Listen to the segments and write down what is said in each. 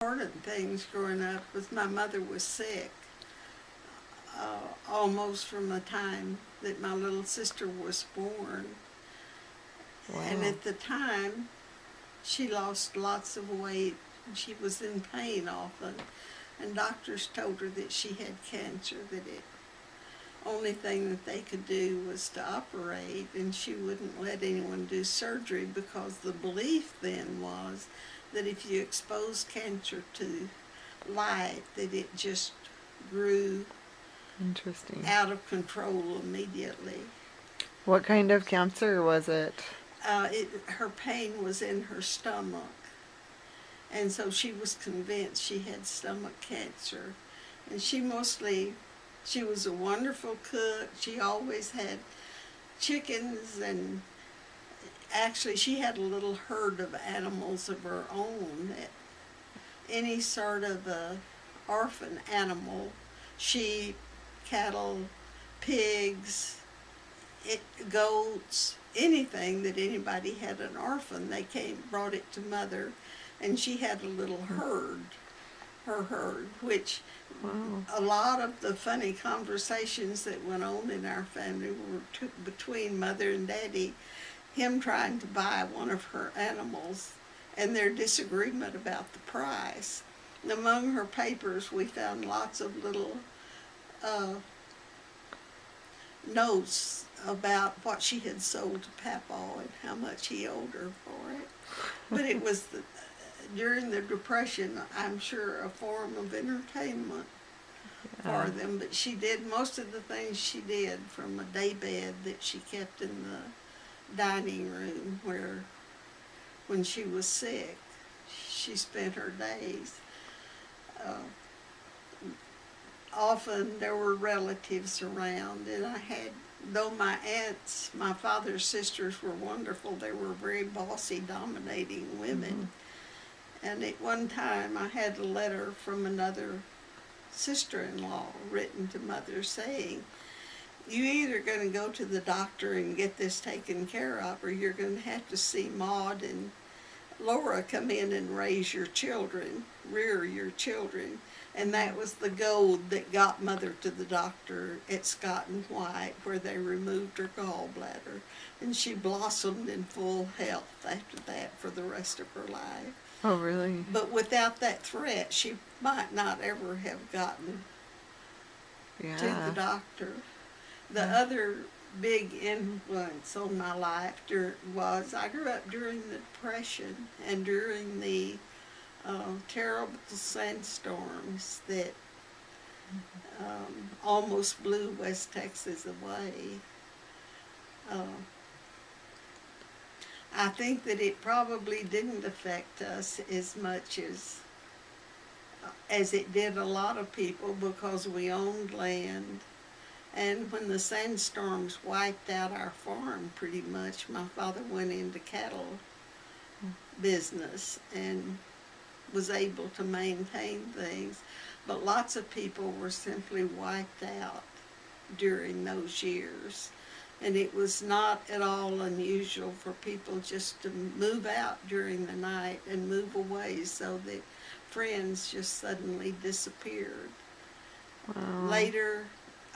Important things growing up was my mother was sick almost from the time that my little sister was born. And Wow. at the time, she lost lots of weight. She was in pain often, and doctors told her that she had cancer, that it only thing that they could do was to operate, and she wouldn't let anyone do surgery because the belief then was that if you expose cancer to light, that it just grew Interesting. out of control immediately. What kind of cancer was it? Her pain was in her stomach, and so she was convinced she had stomach cancer. And she was a wonderful cook. She always had chickens, and actually she had a little herd of animals of her own. Any sort of a orphan animal, sheep, cattle, pigs, goats, anything that anybody had an orphan, they brought it to mother, and she had a little herd, her herd, which Wow. a lot of the funny conversations that went on in our family were between mother and daddy, him trying to buy one of her animals and their disagreement about the price. Among her papers, we found lots of little uh, notes about what she had sold to Papaw and how much he owed her for it. But it was during the Depression, I'm sure, a form of entertainment for them. But she did most of the things she did from a day bed that she kept in the dining room where, when she was sick, she spent her days. Uh, Often there were relatives around, and I had, though my aunts, my father's sisters were wonderful, they were very bossy, dominating women. And at one time I had a letter from another sister-in-law written to mother saying, you either going to go to the doctor and get this taken care of, or you're going to have to see Maud and Laura come in and raise your children, rear your children. And that was the gold that got mother to the doctor at Scott and White, where they removed her gallbladder. And she blossomed in full health after that for the rest of her life. Oh, really? But without that threat, she might not ever have gotten to the doctor. The other big influence on my life was I grew up during the Depression and during the terrible sandstorms that almost blew West Texas away. I think that it probably didn't affect us as much as it did a lot of people because we owned land. And when the sandstorms wiped out our farm pretty much, my father went into cattle business and was able to maintain things. But lots of people were simply wiped out during those years. And it was not at all unusual for people just to move out during the night and move away so that friends just suddenly disappeared. Wow. Later,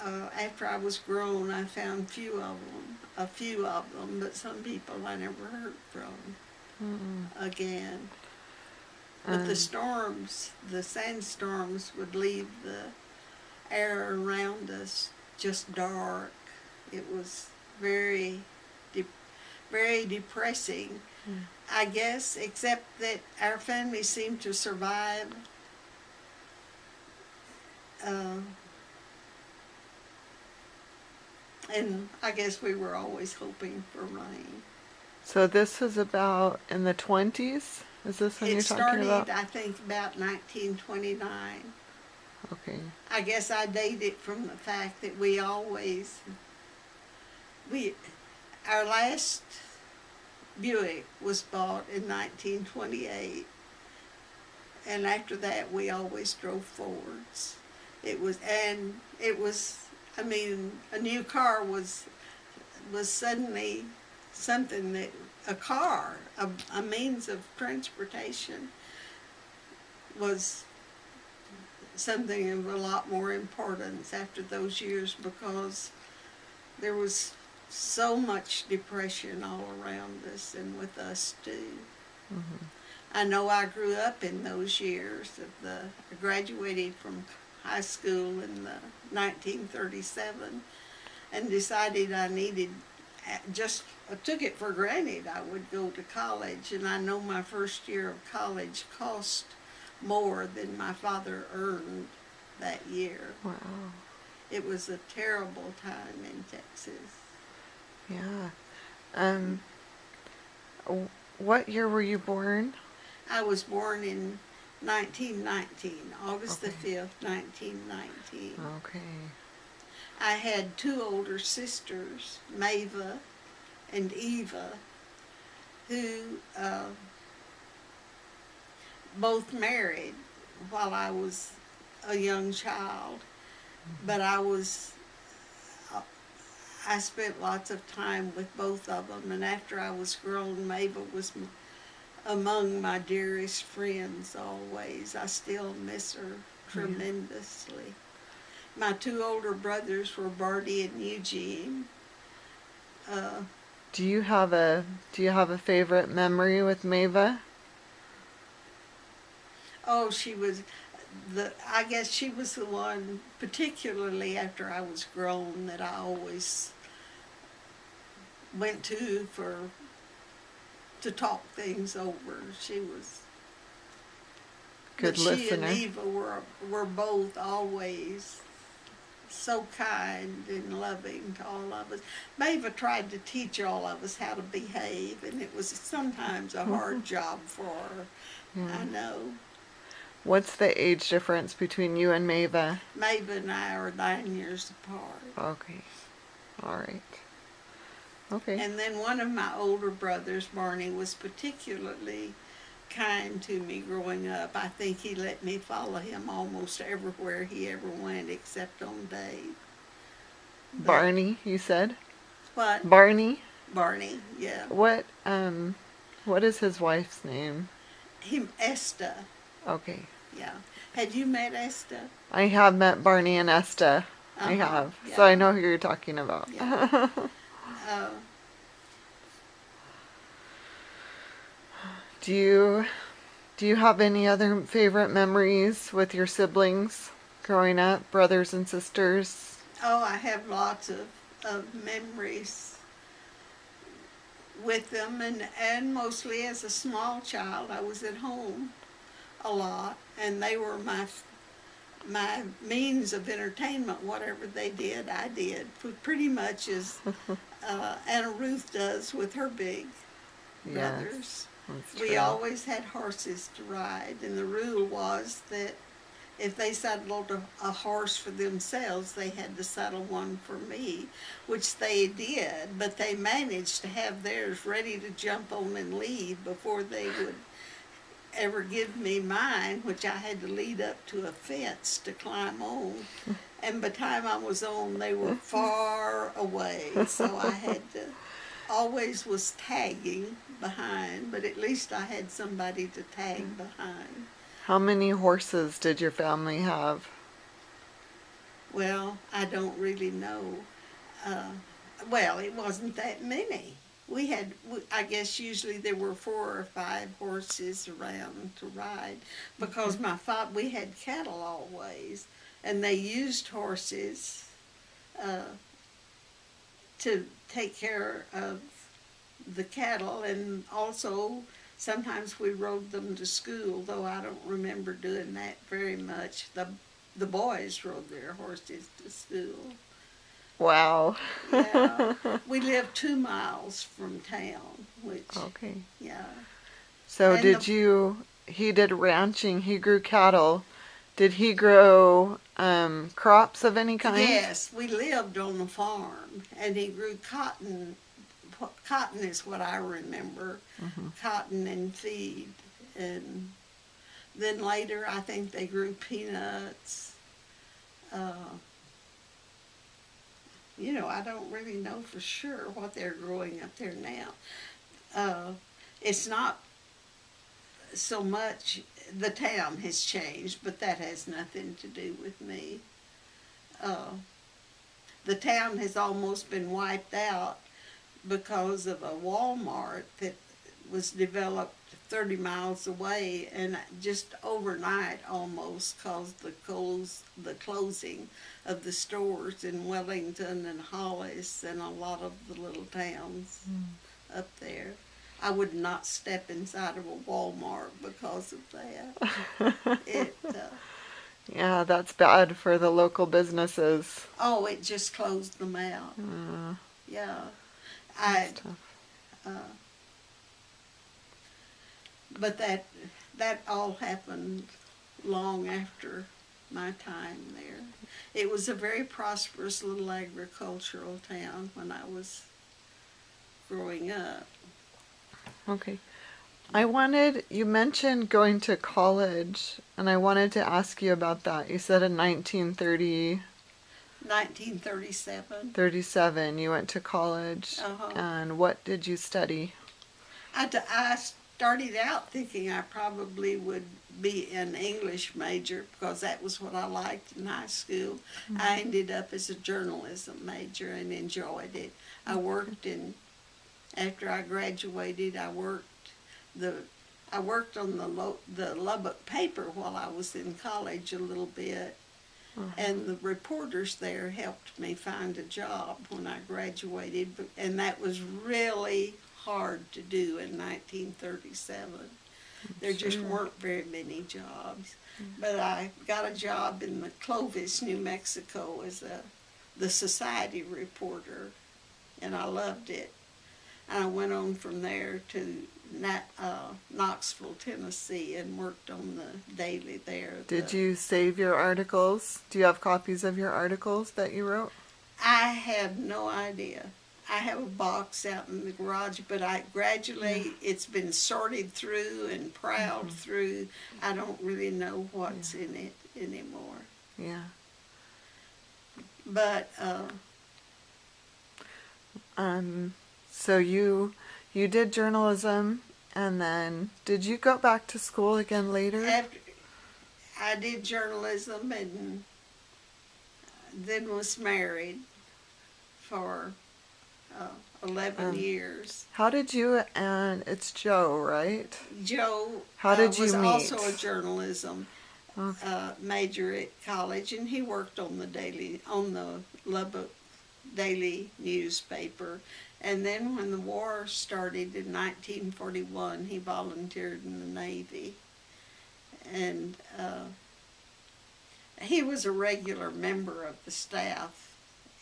after I was grown, I found a few of them, but some people I never heard from again. But the storms, the sandstorms would leave the air around us just dark. It was very, very depressing, I guess, except that our family seemed to survive and I guess we were always hoping for rain. So this was about in the 20s? Is this when It you're talking about? started, I think, about 1929. Okay. I guess I date it from the fact that our last Buick was bought in 1928, and after that we always drove Fords. It was, I mean, a new car was suddenly something that, a car, a means of transportation was something of a lot more importance after those years, because there was so much depression all around us and with us too. Mm-hmm. I know I grew up in those years. I graduated from high school in 1937 and decided I needed, I took it for granted I would go to college, and I know my first year of college cost more than my father earned that year. Wow. It was a terrible time in Texas. Yeah. Um, what year were you born? I was born in 1919, August the Okay. 5th, 1919. Okay. I had two older sisters, Mava and Eva, who both married while I was a young child. But I spent lots of time with both of them, and after I was grown, Mava was among my dearest friends always. I still miss her tremendously. My two older brothers were Barty and Eugene. Do you have a favorite memory with Mava? Oh, I guess she was the one, particularly after I was grown, that I always went to talk things over. She was Good but listener. She and Eva were both always so kind and loving to all of us. Mava tried to teach all of us how to behave, and it was sometimes a hard job for her. Yeah. I know. What's the age difference between you and Mava? Mava and I are 9 years apart. Okay. All right. Okay. And then one of my older brothers, Barney, was particularly kind to me growing up. I think he let me follow him almost everywhere he ever went, except on date. Barney, you said? What? Barney? Barney, yeah. What is his wife's name? Esta. Okay. Yeah. Had you met Esta? I have met Barney and Esta. I have. Yeah. So I know who you're talking about. Yeah. Do you have any other favorite memories with your siblings growing up, brothers and sisters? Oh, I have lots of memories with them, and mostly as a small child I was at home a lot, and they were my means of entertainment. Whatever they did, I did, pretty much as Anna Ruth does with her big brothers. Yes, that's We true. always had horses to ride, and the rule was that if they saddled a horse for themselves, they had to saddle one for me, which they did, but they managed to have theirs ready to jump on and leave before they would ever give me mine, which I had to lead up to a fence to climb on. And by the time I was on, they were far away, so I had to, always was tagging behind, but at least I had somebody to tag behind. How many horses did your family have? Well, I don't really know. Well, it wasn't that many. I guess usually there were 4 or 5 horses around to ride, because we had cattle always, and they used horses to take care of the cattle, and also sometimes we rode them to school, though I don't remember doing that very much. The boys rode their horses to school. Wow. Yeah. We lived 2 miles from town, which, Okay. yeah. So And he did ranching, he grew cattle. Did he grow crops of any kind? Yes, we lived on the farm, and he grew cotton. Cotton is what I remember, cotton and feed. And then later I think they grew peanuts. I don't really know for sure what they're growing up there now. It's not so much the town has changed, but that has nothing to do with me. The town has almost been wiped out because of a Walmart that was developed 30 miles away, and just overnight almost caused the closing of the stores in Wellington and Hollis and a lot of the little towns up there. I would not step inside of a Walmart because of that. Yeah, that's bad for the local businesses. Oh, it just closed them out. Yeah. I, uh, but that all happened long after my time there. It was a very prosperous little agricultural town when I was growing up. Okay. You mentioned going to college, and I wanted to ask you about that. You said in 1937. 37 you went to college. Uh-huh. And what did you study? I started out thinking I probably would be an English major because that was what I liked in high school. I ended up as a journalism major and enjoyed it. I worked after I graduated, I worked on the Lubbock paper while I was in college a little bit. And the reporters there helped me find a job when I graduated, and that was really hard to do in 1937. There just weren't very many jobs. But I got a job in the Clovis, New Mexico as the society reporter, and I loved it. And I went on from there to Knoxville, Tennessee, and worked on the daily there. Did you save your articles? Do you have copies of your articles that you wrote? I have no idea. I have a box out in the garage, but gradually it's been sorted through and prowled through. I don't really know what's in it anymore. Yeah. But so you did journalism, and then did you go back to school again later? after I did journalism and then was married for 11 years. How did you and it's Joe, right? Joe How did you was meet? also a journalism major at college, and he worked on the Lubbock Daily newspaper. And then when the war started in 1941, he volunteered in the Navy. And he was a regular member of the staff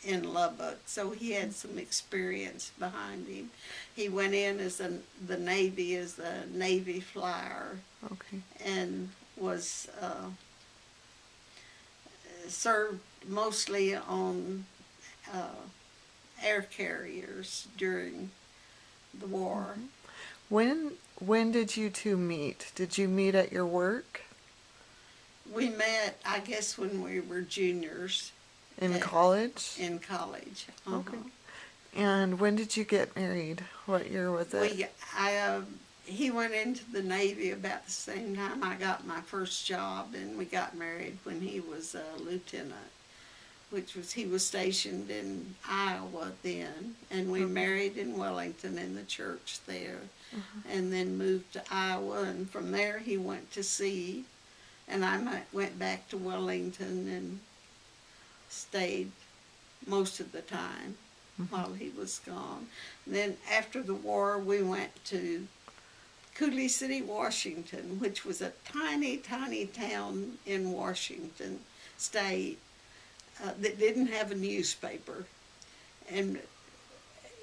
in Lubbock, so he had some experience behind him. He went in as the Navy as a Navy flyer. Okay. And was served mostly on air carriers during the war. When did you two meet? Did you meet at your work? We met, I guess, when we were juniors. In college? In college. Okay. And when did you get married? What year was it? He went into the Navy about the same time I got my first job, and we got married when he was a lieutenant, he was stationed in Iowa then, and we married in Wellington in the church there, and then moved to Iowa, and from there he went to sea, and I went back to Wellington and stayed most of the time while he was gone. And then after the war, we went to Coulee City, Washington, which was a tiny, tiny town in Washington state that didn't have a newspaper. And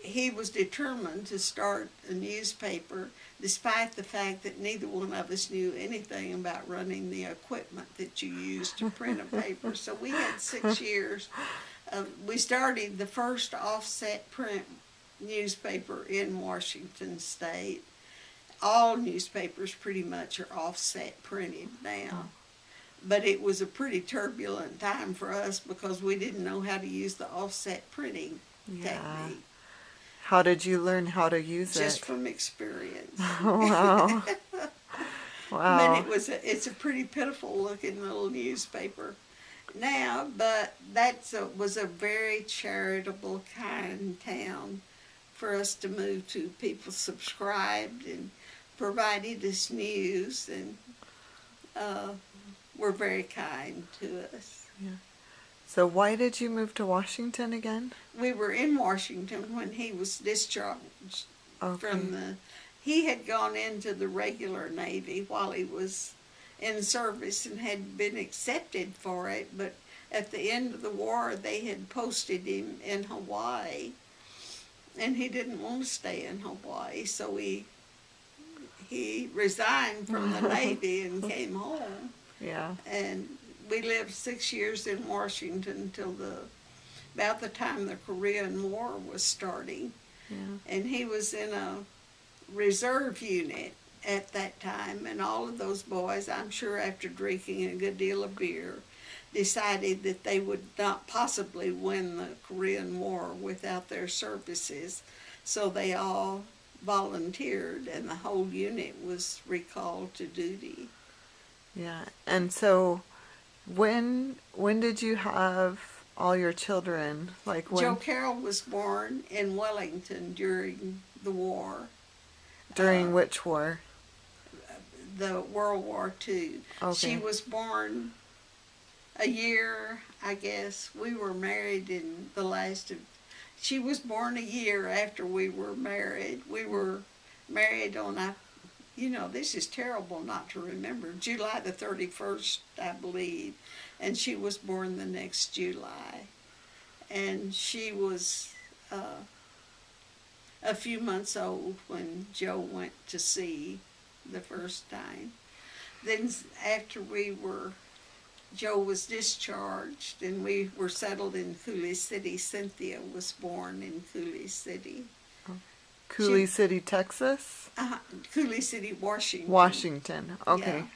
he was determined to start a newspaper despite the fact that neither one of us knew anything about running the equipment that you use to print a paper. So we had 6 years. We started the first offset print newspaper in Washington state. All newspapers pretty much are offset printed now. But it was a pretty turbulent time for us because we didn't know how to use the offset printing technique. How did you learn how to use it? Just from experience. Wow. But Wow. it's a pretty pitiful looking little newspaper now, but was a very charitable, kind town for us to move to. People subscribed and provided us news, and were very kind to us. Yeah. So why did you move to Washington again? We were in Washington when he was discharged Okay. from the. He had gone into the regular Navy while he was in service and had been accepted for it, but at the end of the war they had posted him in Hawaii, and he didn't want to stay in Hawaii, so he resigned from the Navy and came home. Yeah. And we lived 6 years in Washington until about the time the Korean War was starting. Yeah. And he was in a reserve unit at that time, and all of those boys, I'm sure after drinking a good deal of beer, decided that they would not possibly win the Korean War without their services. So they all volunteered, and the whole unit was recalled to duty. Yeah. And so when did you have all your children? Like when? Joe Carroll was born in Wellington during the war. During which war? The World War II. Okay. She was born a year, I guess. We were married in the last of. She was born a year after we were married. We were married on this is terrible not to remember. July the 31st, I believe, and she was born the next July, and she was a few months old when Joe went to sea the first time. Then after Joe was discharged and we were settled in Cooley City, Cynthia was born in Cooley City. Cooley City, Texas? Cooley City, Washington. Washington, okay. Yeah.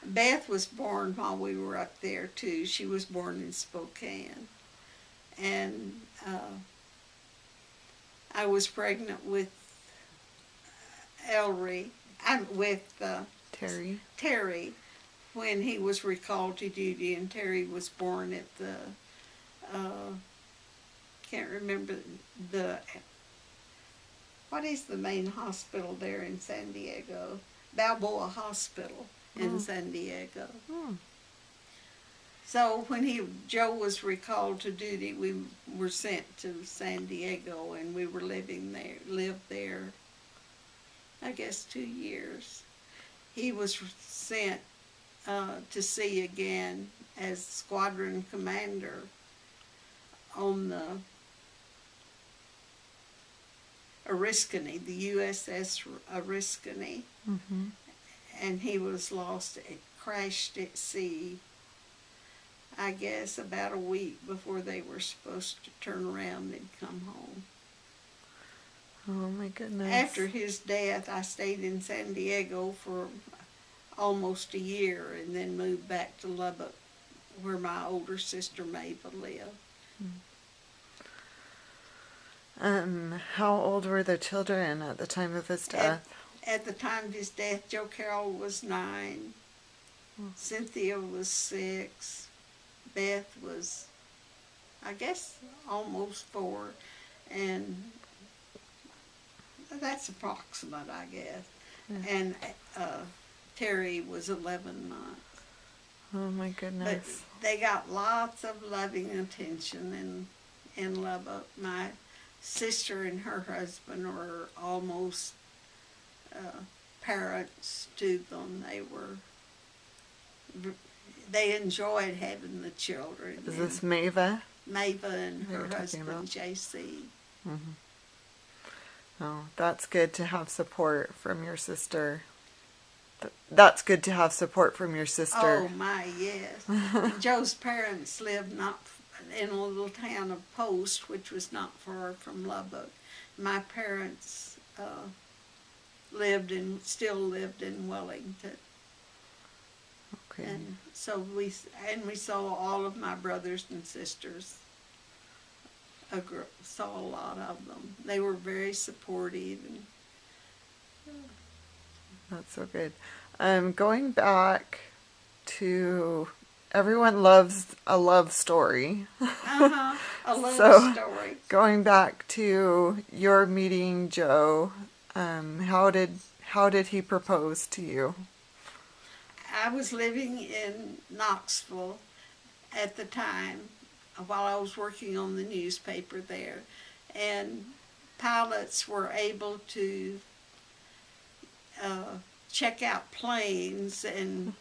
Beth was born while we were up there too. She was born in Spokane. And I was pregnant with Terry when he was recalled to duty, and Terry was born at the can't remember what is the main hospital there in San Diego? Balboa Hospital in San Diego. So when Joe was recalled to duty, we were sent to San Diego, and we were lived there, I guess 2 years. He was sent to sea again as squadron commander on the Oriskany, the USS Oriskany, and he was lost. It crashed at sea, I guess, about a week before they were supposed to turn around and come home. Oh my goodness. After his death, I stayed in San Diego for almost a year and then moved back to Lubbock, where my older sister Mabel lived. How old were the children at the time of his death? At the time of his death, Joe Carroll was 9, Cynthia was 6, Beth was, I guess, almost 4, and that's approximate, I guess. Yeah. And Terry was 11 months. Oh my goodness. But they got lots of loving attention in Lubbock. My sister and her husband were almost parents to them. They enjoyed having the children. Is this Mava? Mava and her husband, JC. Oh, that's good to have support from your sister. That's good to have support from your sister. Oh my, yes. Joe's parents lived not in a little town of Post, which was not far from Lubbock. My parents still lived in Wellington. Okay. And so we saw all of my brothers and sisters. Saw a lot of them. They were very supportive. That's so good. Going back to everyone loves a love story. Uh-huh. A love So, story. going back to your meeting Joe, how did he propose to you? I was living in Knoxville at the time while I was working on the newspaper there, and pilots were able to check out planes and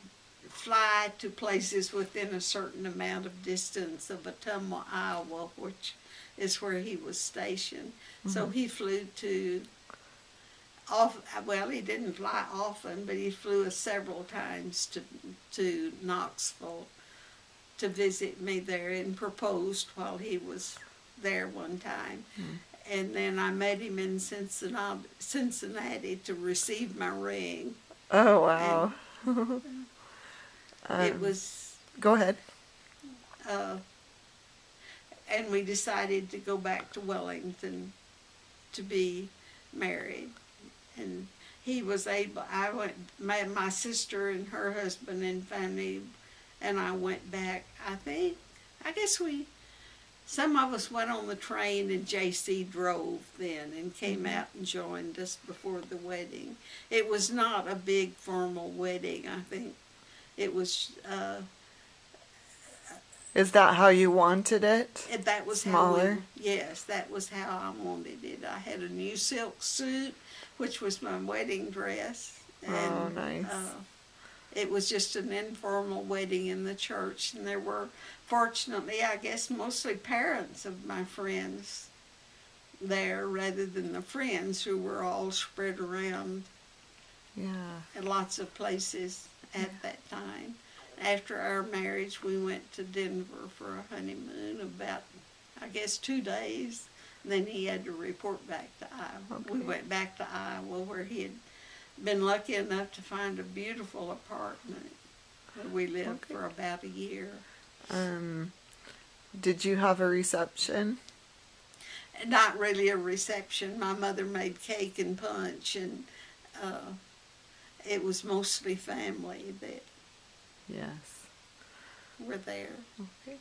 fly to places within a certain amount of distance of Ottumwa, Iowa, which is where he was stationed. So he flew to well, he didn't fly often, but he flew us several times to Knoxville to visit me there, and proposed while he was there one time. And then I met him in Cincinnati to receive my ring. Oh, wow. And it was, Go ahead. and we decided to go back to Wellington to be married. And he was able, my sister and her husband and family, and I went back. I guess some of us went on the train, and JC drove then and came out and joined us before the wedding. It was not a big formal wedding. I think it was, Is that how you wanted it? that was Smaller? yes, that was how I wanted it. I had a new silk suit, which was my wedding dress. And, nice. It was just an informal wedding in the church, and there were, fortunately, I guess, mostly parents of my friends there rather than the friends who were all spread around in lots of places at that time. After our marriage, we went to Denver for a honeymoon about, I guess, 2 days. Then he had to report back to Iowa. Okay. We went back to Iowa, where he had been lucky enough to find a beautiful apartment where we lived for about a year. Did you have a reception? Not really a reception. My mother made cake and punch, and it was mostly family that Yes. were there. Okay.